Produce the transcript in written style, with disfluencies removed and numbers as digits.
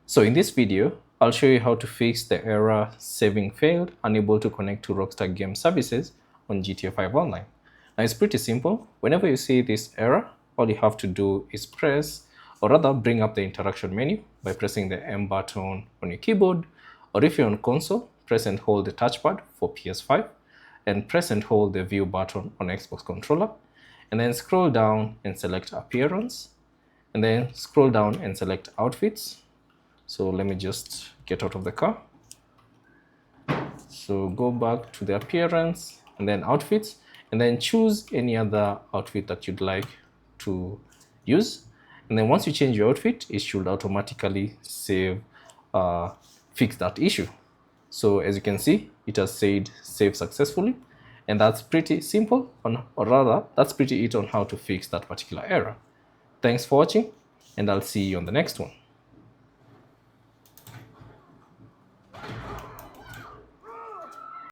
So in this video, I'll show you how to fix the error saving failed, unable to connect to Rockstar Game Services on GTA 5 Online. Now it's pretty simple. Whenever you see this error, all you have to do is press, or rather bring up the interaction menu by pressing the M button on your keyboard, or if you're on console, press and hold the touchpad for PS5, and press and hold the view button on Xbox controller, and then scroll down and select appearance, and then scroll down and select outfits. So let me just get out of the car. So go back to the appearance and then outfits, and then choose any other outfit that you'd like to use. And then once you change your outfit, it should automatically fix that issue. So as you can see, it has said save successfully. And that's pretty simple, or rather, that's pretty it on how to fix that particular error. Thanks for watching, and I'll see you on the next one.